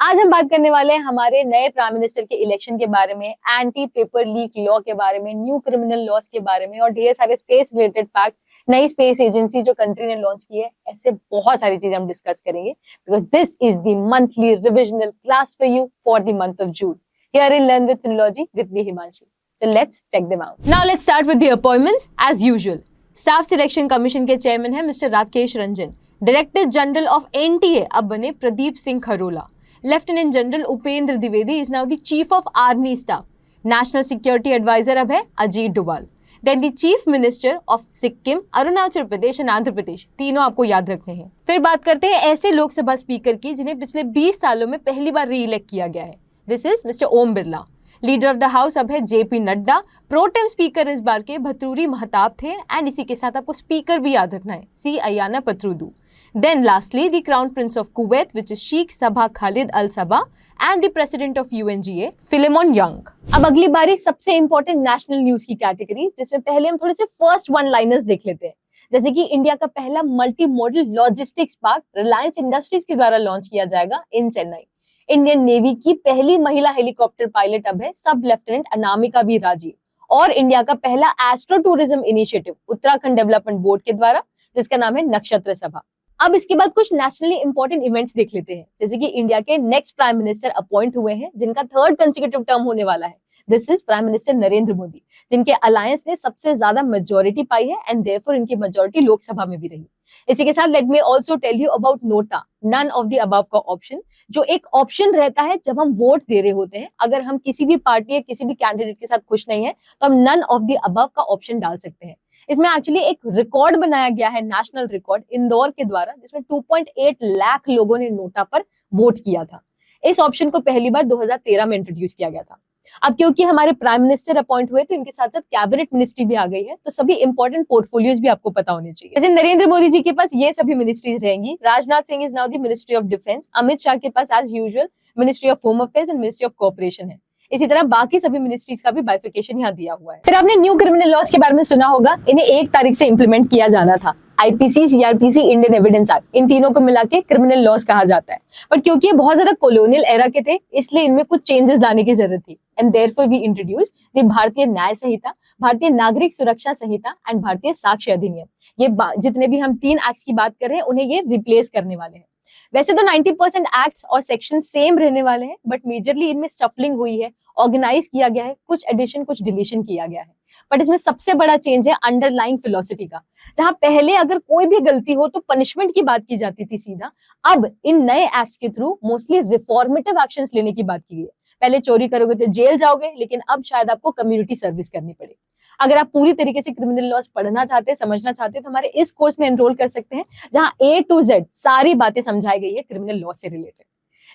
आज हम बात करने वाले हैं हमारे नए प्राइम मिनिस्टर के इलेक्शन के बारे में, एंटी पेपर लीक लॉ के बारे में, न्यू क्रिमिनल लॉज के बारे में और ढेर सारे स्पेस रिलेटेड फैक्ट, नई स्पेस एजेंसी जो कंट्री ने लॉन्च की है, ऐसे बहुत सारी चीजें हम डिस्कस करेंगे because this is the monthly revisional class for you for the month of June here in learn with Finology with me Himanshi. So let's check them out. Now let's start with the appointments as usual. Staff Selection Commission के chairman है mister Rakesh Ranjan. Director general of NTA अब बने Pradeep Singh Kharola. Lieutenant general Upendra Dwivedi is now the chief of army staff. National security adviser अब है Ajit Doval. Then the chief minister of Sikkim, Arunachal Pradesh and Andhra Pradesh, तीनों आपको याद रखने हैं. फिर बात करते हैं ऐसे लोकसभा स्पीकर की जिन्हें पिछले 20 सालों में पहली बार री इलेक्ट किया गया है. This is mister Om Birla. Leader of the house अब है जेपी नड्डा. प्रोटेम स्पीकर इस बार के भतरूरी महताब थे एंड इसी के साथ आपको स्पीकर भी याद रखना है, C Ayyanna Patrudu. Then lastly the crown prince of Kuwait which is Sheikh Sabah Khalid Al Sabah and the president of UNGA Philemon Yang. अब अगली बारी सबसे इंपॉर्टेंट नेशनल न्यूज की कैटेगरी, जिसमें पहले हम थोड़े से फर्स्ट वन लाइनर्स देख लेते हैं. जैसे कि इंडिया का पहला multi modal logistics park Reliance industries के द्वारा लॉन्च किया जाएगा इन चेन्नई. इंडियन नेवी की पहली महिला हेलीकॉप्टर पायलट अब है सब लेफ्टिनेंट अनामिका बी राजी. और इंडिया का पहला astro tourism initiative Uttarakhand development board के द्वारा, जिसका नाम है नक्षत्र सभा. अब इसके बाद कुछ नेशनली इंपॉर्टेंट इवेंट्स देख लेते हैं. जैसे कि इंडिया के नेक्स्ट प्राइम मिनिस्टर अपॉइंट हुए हैं जिनका थर्ड कंसेक्यूटिव टर्म होने वाला है. This is prime minister Narendra Modi, जिनके अलायंस ने सबसे ज्यादा मेजोरिटी पाई है एंड देयरफॉर इनकी मेजोरिटी लोकसभा में भी रही. इसी के साथ let me also tell you about NOTA, none of the above का ऑप्शन, जो एक ऑप्शन रहता है जब हम वोट दे रहे होते हैं. अगर हम किसी भी पार्टी या किसी भी कैंडिडेट के साथ खुश नहीं है तो हम नन ऑफ द अबव का ऑप्शन डाल सकते हैं. इसमें एक्चुअली एक रिकॉर्ड बनाया गया है, नेशनल रिकॉर्ड इंदौर के द्वारा, जिसमें 2.8 लाख लोगों ने नोटा पर वोट किया था. इस ऑप्शन को पहली बार 2013 में इंट्रोड्यूस किया गया था. अब क्योंकि हमारे प्राइम मिनिस्टर अपॉइंट हुए तो इनके साथ साथ कैबिनेट मिनिस्ट्री भी आ गई है, तो सभी इंपॉर्टेंट पोर्टफोलियोज भी आपको पता होने चाहिए. जैसे नरेंद्र मोदी जी के पास ये सभी मिनिस्ट्रीज रहेंगी. Rajnath Singh is now the ministry of defence. Amit Shah के पास as usual ministry of home affairs and ministry of cooperation है. इसी तरह बाकी सभी मिनिस्ट्रीज का भी बाइफिकेशन यहाँ दिया हुआ है. फिर आपने न्यू क्रिमिनल लॉज के बारे में सुना होगा. इन्हें 1 तारीख से इंप्लीमेंट किया जाना था. IPC, CrPC, Indian evidence act, इन तीनों को मिला के क्रिमिनल लॉज कहा जाता है. बट क्योंकि ये बहुत ज्यादा कॉलोनियल एरा के थे, इसलिए इनमें कुछ चेंजेस लाने की जरूरत थी. And therefore we introduce the Bharatiya Nyaya संहिता, भारतीय नागरिक सुरक्षा संहिता एंड भारतीय साक्ष्य अधिनियम. ये जितने भी हम 3 एक्ट्स की बात कर रहे हैं उन्हें ये रिप्लेस करने वाले हैं. वैसे तो 90% एक्ट्स और सेक्शन सेम रहने वाले हैं, बट मेजरली इनमें शफलिंग हुई है, ऑर्गेनाइज किया गया है, कुछ एडिशन कुछ डिलीशन किया गया है. बट इसमें सबसे बड़ा चेंज है अंडरलाइंग फिलॉसफी का. जहां पहले अगर कोई भी गलती हो तो पनिशमेंट की बात की जाती थी सीधा, अब इन नए एक्ट्स के थ्रू मोस्टली रिफॉर्मेटिव एक्शंस लेने की बात की गई है. पहले चोरी करोगे तो जेल जाओगे, लेकिन अब शायद आपको कम्युनिटी सर्विस करनी पड़े. अगर आप पूरी तरीके से क्रिमिनल लॉज पढ़ना चाहते हैं, समझना चाहते हैं, तो हमारे इस कोर्स में एनरोल कर सकते हैं, जहां A to Z सारी बातें समझाई गई है क्रिमिनल लॉ से रिलेटेड.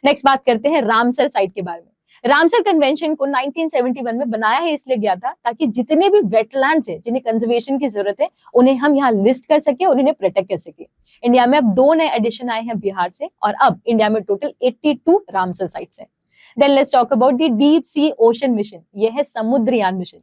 नेक्स्ट बात करते हैं रामसर साइट के बारे में. रामसर कन्वेंशन को 1971 में बनाया ही इसलिए गया था ताकि जितने भी वेटलैंड्स है जिन्हें कंजर्वेशन की जरूरत है उन्हें हम यहाँ लिस्ट कर सके और इन्हें प्रोटेक्ट कर सके. इंडिया में अब 2 नए एडिशन आए हैं बिहार से, और अब इंडिया में टोटल 82 रामसर साइट्स हैं. Then let's talk about the deep sea ocean mission. यह है समुद्रयान मिशन.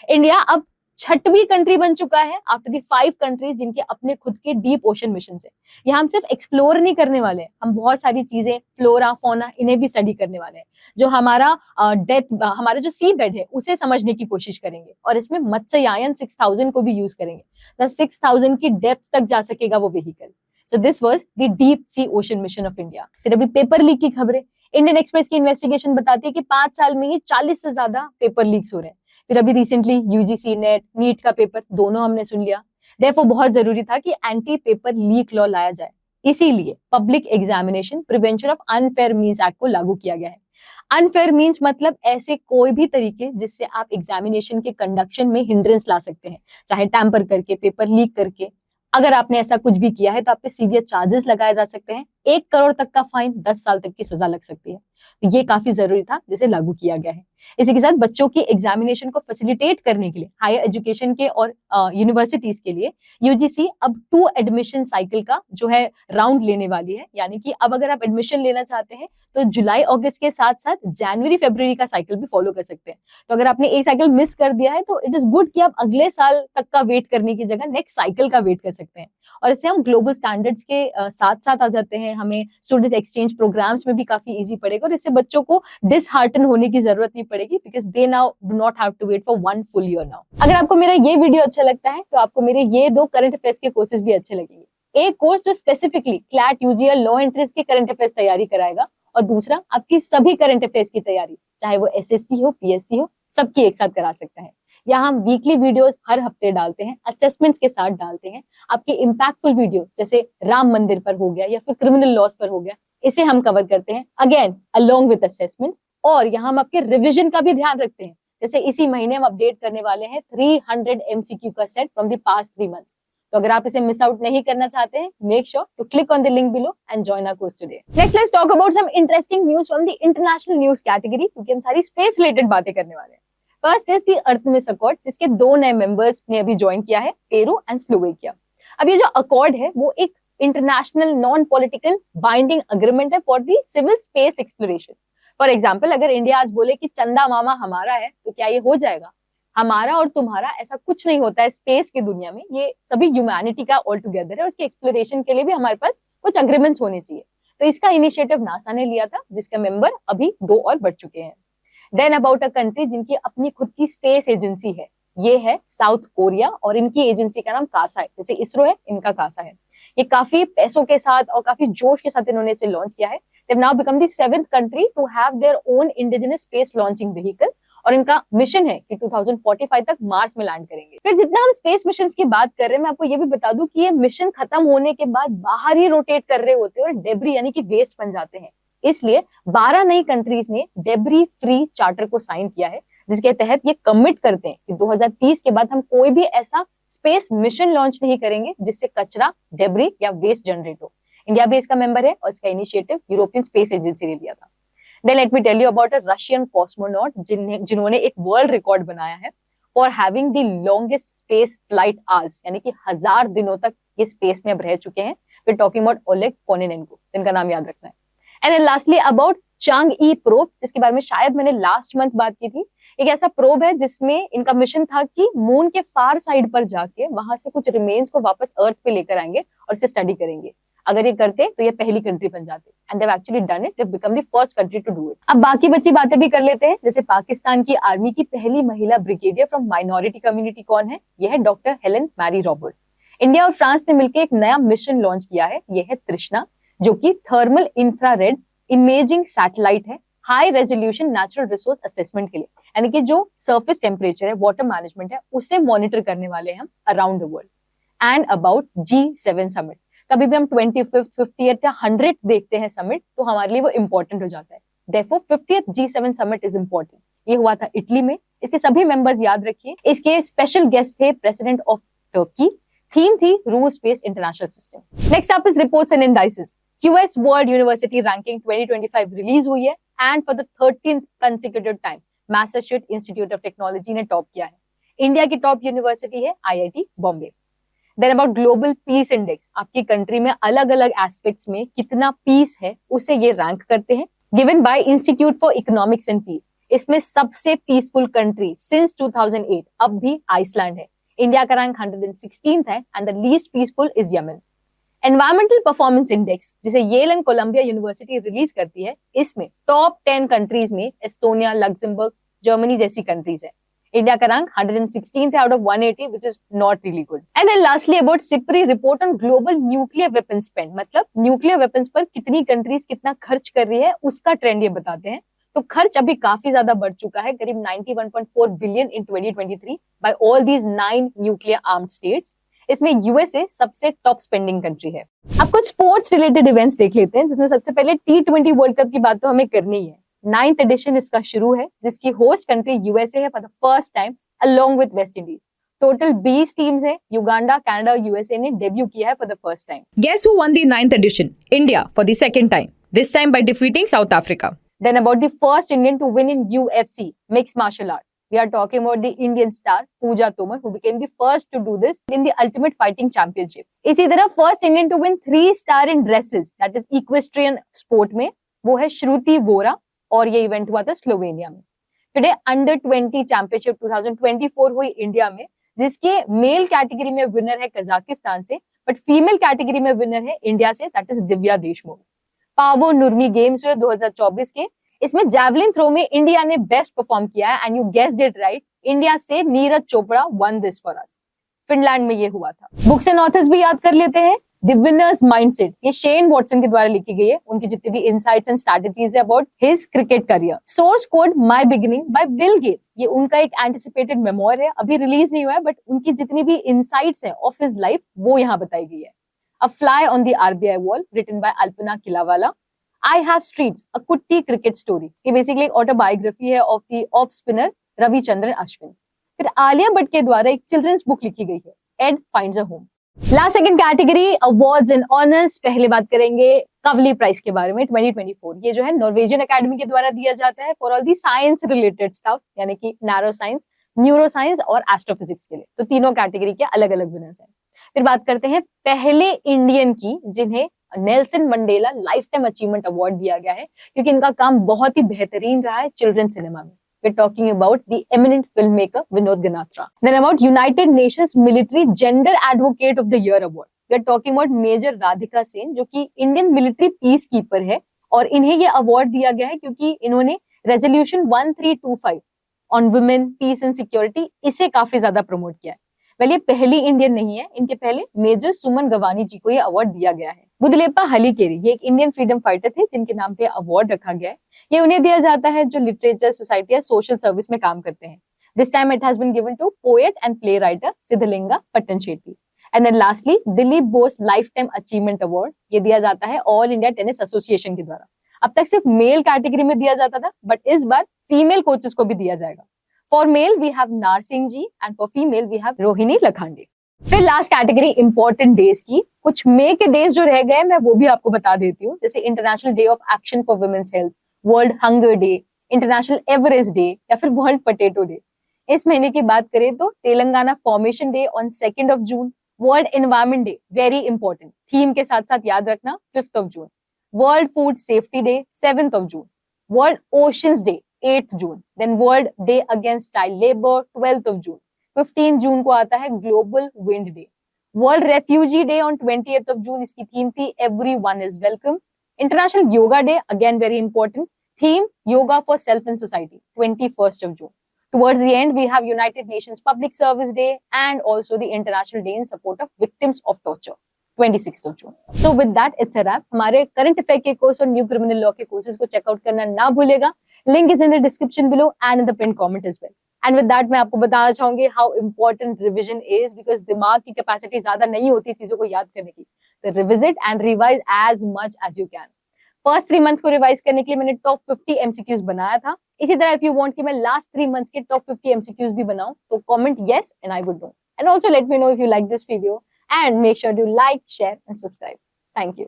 इंडिया अब 6वीं कंट्री बन चुका है आफ्टर द 5 कंट्रीज जिनके अपने खुद के डीप ओशन मिशन है. यहाँ हम सिर्फ एक्सप्लोर नहीं करने वाले, हम बहुत सारी चीजें, फ्लोरा फौना, इन्हें भी स्टडी करने वाले हैं. जो हमारा हमारा जो सी बेड है उसे समझने की कोशिश करेंगे, और इसमें मत्स्ययान 6000 को भी यूज करेंगे. 6000 की डेप्थ तक जा सकेगा वो vehicle. So this was the deep sea ocean mission of India. फिर अभी पेपर लीक की खबरें. इंडियन एक्सप्रेस की इन्वेस्टिगेशन बताती है कि 5 साल में ही 40 से ज्यादा पेपर लीक्स हो रहे हैं. फिर अभी रिसेंटली यूजीसी नेट, नीट का पेपर, दोनों हमने सुन लिया. देयरफॉर बहुत जरूरी था कि एंटी पेपर लीक लॉ लाया जाए. इसीलिए public examination prevention of unfair means act को लागू किया गया है. अनफेयर मीन्स मतलब ऐसे कोई भी तरीके जिससे आप एग्जामिनेशन के कंडक्शन में हिंड्रेंस ला सकते हैं, चाहे टैंपर करके, पेपर लीक करके. अगर आपने ऐसा कुछ भी किया है तो आप पे सीवियर चार्जेस लगाए जा सकते हैं. 1 करोड़ तक का फाइन, 10 साल तक की सजा लग सकती है. तो ये काफी जरूरी था जिसे लागू किया गया है. इसी के साथ बच्चों की एग्जामिनेशन को फैसिलिटेट करने के लिए हायर एजुकेशन के और यूनिवर्सिटीज के लिए यूजीसी अब 2 एडमिशन साइकिल का जो है राउंड लेने वाली है. यानी कि अब अगर आप एडमिशन लेना चाहते हैं तो जुलाई अगस्त के साथ साथ जनवरी फरवरी का साइकिल भी फॉलो कर सकते हैं. तो अगर आपने एक साइकिल मिस कर दिया है तो इट इज गुड कि आप अगले साल तक का वेट करने की जगह नेक्स्ट साइकिल का वेट कर सकते हैं. और इससे हम ग्लोबल स्टैंडर्ड्स के साथ साथ आ जाते हैं. हमें स्टूडेंट एक्सचेंज प्रोग्राम्स में भी काफी इजी पड़ेगा और इससे बच्चों को डिसहार्टन होने की जरूरत नहीं पड़ेगी because they now do not have to wait for 1 full year now. अगर आपको मेरा ये वीडियो अच्छा लगता है तो आपको मेरे ये 2 करंट अफेयर्स के कोर्सेज भी अच्छे लगेंगे। एक कोर्स जो स्पेसिफिकली क्लैट यूजीएल लॉ एंट्रीज के करंट अफेयर्स तैयारी कराएगा और दूसरा आपकी सभी करंट अफेयर्स की तैयारी, चाहे वो एसएससी हो, पीएससी हो, सबकी एक साथ करा सकता है। यहाँ हम वीकली वीडियोस हर हफ्ते डालते हैं, असेसमेंट्स के साथ डालते हैं। आपकी इम्पैक्टफुल वीडियो जैसे राम मंदिर पर हो गया या फिर क्रिमिनल लॉस पर हो गया, इसे हम कवर करते हैं अगेन अलोंग विद असेसमेंट्स। और यहाँ हम आपके रिविजन का भी ध्यान रखते हैं। जैसे इसी महीने हम अपडेट करने वाले हैं 300 एमसीक्यू का set from the past 3 months. तो अगर आप इसे मिस आउट नहीं करना चाहते हैं, make sure to click on the link below and join our course today. Next let's talk about some interesting news from the international news category, क्योंकि हम सारी स्पेस रिलेटेड बातें करने वाले हैं। First is the Artemis accord, जिसके 2 नए members ने अभी ज्वाइन किया है, पेरू एंड स्लोवेकिया। अब ये जो अकॉर्ड है वो एक international non political binding agreement है for the civil space exploration. For example, अगर इंडिया आज बोले कि चंदा मामा हमारा है, तो क्या ये हो जाएगा? हमारा और तुम्हारा ऐसा कुछ नहीं होता है स्पेस की दुनिया में, ये सभी ह्यूमैनिटी का ऑल टुगेदर है। उसके एक्सप्लोरेशन के लिए भी हमारे पास कुछ अग्रीमेंट्स होने चाहिए। तो इसका इनिशिएटिव नासा ने लिया था, जिसके मेंबर अभी 2 और बढ़ चुके हैं। देन अबाउट अ कंट्री जिनकी अपनी खुद की स्पेस एजेंसी है, ये है साउथ कोरिया और इनकी एजेंसी का नाम कासा है। जैसे इसरो है, इनका कासा है। ये काफी पैसों के साथ और काफी जोश के साथ इन्होंने इसे लॉन्च किया है। They've now become the 7th country to have their own indigenous space launching vehicle और इनका मिशन है कि 2045 तक मार्स में लैंड करेंगे। फिर जितना हम स्पेस मिशन की बात कर रहे हैं, मैं आपको ये भी बता दूं कि ये मिशन खत्म होने के बाद बाहर ही रोटेट कर रहे होते हैं और डेब्री यानी कि वेस्ट बन जाते हैं। इसलिए 12 नई कंट्रीज ने डेब्री फ्री चार्टर को साइन किया है, जिसके तहत ये कमिट करते हैं कि 2030 के बाद हम कोई भी ऐसा स्पेस मिशन लॉन्च नहीं करेंगे जिससे कचरा, डेब्री या वेस्ट जनरेट हो। इंडिया भी इसका मेंबर है और इसका इनिशिएटिव यूरोपियन स्पेस एजेंसी ने लिया था। Then let me tell you about a Russian cosmonaut जिन्होंने एक वर्ल्ड रिकॉर्ड बनाया है for having the longest space flight hours, यानी कि 1000 दिनों तक ये स्पेस में अब रह चुके हैं। We're talking about ओलेग कोनिनेंको, इनका नाम याद रखना है। And then lastly about Chang'e probe, जिसके बारे में शायद मैंने लास्ट मंथ बात की थी। एक ऐसा प्रोब है जिसमें इनका मिशन था कि मून के फार साइड पर जाके वहां से कुछ रिमेन्स को वापस अर्थ पे लेकर आएंगे और इसे स्टडी करेंगे। अगर ये करते तो ये पहली कंट्री बन जाते and they have actually done it, they become the first country to do it. अब बाकी बची बातें भी कर लेते हैं। जैसे पाकिस्तान की आर्मी की पहली महिला ब्रिगेडियर फ्रॉम माइनॉरिटी कम्युनिटी कौन है? ये है doctor Helen Mary Robert. India और फ्रांस ने मिलकर एक नया मिशन लॉन्च किया है, ये है तृष्णा, जो कि थर्मल इंफ्रारेड इमेजिंग सैटेलाइट है high resolution natural resource assessment के लिए, यानी कि जो सरफेस टेम्परेचर है, वाटर मैनेजमेंट है, उसे मॉनिटर करने वाले हैं हम around the world. And about G7 summit, कभी भी हम 25th, 50th या 100th देखते हैं समिट, तो हमारे लिए वो इंपॉर्टेंट हो जाता है। Therefore 50th G7 summit is important. ये हुआ था इटली में। इसके सभी मेंबर्स याद रखिए। इसके स्पेशल गेस्ट थे प्रेसिडेंट ऑफ टर्की। थीम थी रूस space international system. Next up is reports and indices. QS world university ranking 2025 release हुई है and for the 13th consecutive time Massachusetts Institute of Technology ने top किया है। India की top university है IIT Bombay. Then about global peace index, आपकी country में अलग अलग एस्पेक्ट्स में कितना पीस है उसे ये रैंक करते हैं, given by institute for economics and peace. इसमें सबसे पीसफुल कंट्री सिंस 2008 अब भी आइसलैंड है। इंडिया का रैंक 116th है and the least peaceful is Yemen. Environmental performance index, जिसे Yale and Columbia university release करती है, इसमें टॉप 10 कंट्रीज में एस्टोनिया, लग्जमबर्ग, जर्मनी जैसी कंट्रीज है। इंडिया का rank 116th out of 180, which is not really good. And then lastly about SIPRI report on global nuclear weapons spend, मतलब nuclear weapons पर कितनी कंट्रीज कितना खर्च कर रही है उसका ट्रेंड ये बताते हैं। तो खर्च अभी काफी ज्यादा बढ़ चुका है, करीब 91.4 billion in 2023 by all these 9 nuclear armed states. इसमें यूएसए सबसे टॉप स्पेंडिंग कंट्री है। अब कुछ स्पोर्ट्स रिलेटेड इवेंट्स देख लेते हैं, जिसमें सबसे पहले T20 वर्ल्ड कप की बात तो हमें करनी ही है। 9th एडिशन इसका शुरू है, जिसकी होस्ट कंट्री यूएसए है for the first time along with West Indies. Total 20 teams है। युगांडा, कनाडा और यूएसए ने डेब्यू किया है for the first time. Guess who won the 9th edition? India for the second time. This time by defeating South Africa. Then about the first Indian to win in UFC, mixed martial art. We are talking about the Indian star Pooja Tomar, who became the first to do this in the Ultimate Fighting Championship. इसी तरह first Indian to win 3-star in dressage, that is equestrian sport में, वो है श्रुति वोरा और ये event हुआ था Slovenia में। टुडे अंडर 20 चैंपियनशिप 2024 हुई इंडिया में, जिसके मेल कैटेगरी में विनर है कजाकिस्तान से बट फीमेल कैटेगरी में विनर है इंडिया से, that is Divya Deshmukh. Paavo Nurmi games हुए 2024 के, इसमें जैवलिन थ्रो में इंडिया ने बेस्ट परफॉर्म किया है and you guessed it right, India से Neeraj Chopra won this for us. Finland में ये हुआ था। बुक्स एंड ऑथर्स भी याद कर लेते हैं। द विनर्स माइंडसेट, ये शेन वॉटसन के द्वारा लिखी गई है, उनकी जितनी भी इनसाइट्स एंड स्ट्रैटेजीज है about his cricket career. Source code my beginning bye Bill Gates, ये उनका एक एंटिसिपेटेड मेमोर है, अभी रिलीज नहीं हुआ है, बट उनकी जितनी भी इनसाइट्स है ऑफ हिज लाइफ वो यहाँ बताई गई है। A fly on the RBI wall written by Alpana Killawala. I have streets, a Kutti cricket story, ये बेसिकली एक ऑटोबायोग्राफी है of the off spinner Ravichandran Ashwin. फिर आलिया भट्ट के द्वारा एक चिल्ड्रंस बुक लिखी गई है, Ed finds a home. Last second category awards and honours. पहले बात करेंगे कवली प्राइज के बारे में 2024। ये जो है नॉर्वेजियन एकेडमी के द्वारा दिया जाता है for all the science related stuff, यानी कि नैरो साइंस, न्यूरो साइंस और एस्ट्रोफिजिक्स के लिए। तो तीनों कैटेगरी के अलग अलग विनर्स हैं। फिर बात करते हैं पहले इंडियन की जिन्हें Nelson Mandela life time achievement award दिया गया है, क्योंकि इनका काम बहुत ही बेहतरीन रहा है चिल्ड्रन सिनेमा में। We're talking about the eminent filmmaker Vinod Ganatra. Then about United Nations Military Gender Advocate of the Year Award. We're talking about Major Radhika Sen, जो कि इंडियन मिलिट्री पीस कीपर है, और इन्हें ये award दिया गया है क्योंकि इन्होंने resolution 1325 on women peace and security, इसे काफी ज्यादा प्रमोट किया है। वेल ये पहली इंडियन नहीं है, इनके पहले मेजर सुमन गवानी जी को ये अवार्ड दिया गया है। बुदलेपा हलीकेरी, ये एक इंडियन फ्रीडम फाइटर थे जिनके नाम पे अवार्ड रखा गया है। ये उन्हें दिया जाता है जो लिटरेचर, सोसाइटी या सोशल सर्विस में काम करते हैं। This time it has been given to poet and play writer Siddalinga Pattanashetti. And then lastly Dilip Bose life time achievement award, ये दिया जाता है ऑल इंडिया टेनिस एसोसिएशन के द्वारा। अब तक सिर्फ मेल कैटेगरी में दिया जाता था, बट इस बार फीमेल कोचेस को भी दिया जाएगा। For male we have Nar Singh ji and for female we have Rohini Lakhande. फिर लास्ट कैटेगरी इंपॉर्टेंट डेज की। कुछ मई के डेज जो रह गए मैं वो भी आपको बता देती हूँ, जैसे international day of action for women's health, world hunger day, international Everest day या फिर वर्ल्ड पोटैटो डे। इस महीने की बात करें तो Telangana formation day on 2 June, world environment day very important, theme के साथ साथ याद रखना 5 June, world food safety day 7 June, world oceans day 8 June, then world day against child labour 12 June, 15 June को आता है global wind day, world refugee day on 20 June, इसकी theme थी everyone is welcome, international yoga day again very important, theme yoga for self and society 21 June. Towards the end, we have United Nations Public Service Day and also the International Day in support of victims of torture, 26 June. So with that, it's a wrap. हमारे current affair के course और new criminal law के courses को checkout करना ना भूलेगा। Link is in the description below and in the pin comment as well. And with that मैं आपको बताना चाहूंगी how important revision is, because दिमाग की कैपेसिटी ज्यादा नहीं होती चीजों को याद करने की। तो revisit and revise as much as you can. First 3 month को रिवाइज करने के लिए मैंने टॉप 50 एमसीक्यूज बनाया था। इसी तरह इफ यू वांट कि मैं लास्ट 3 मंथ्स के टॉप 50 एमसीक्यूज भी बनाऊं तो comment yes and I would know. And also let me know if you like this video and make sure to like, share and subscribe. Thank you.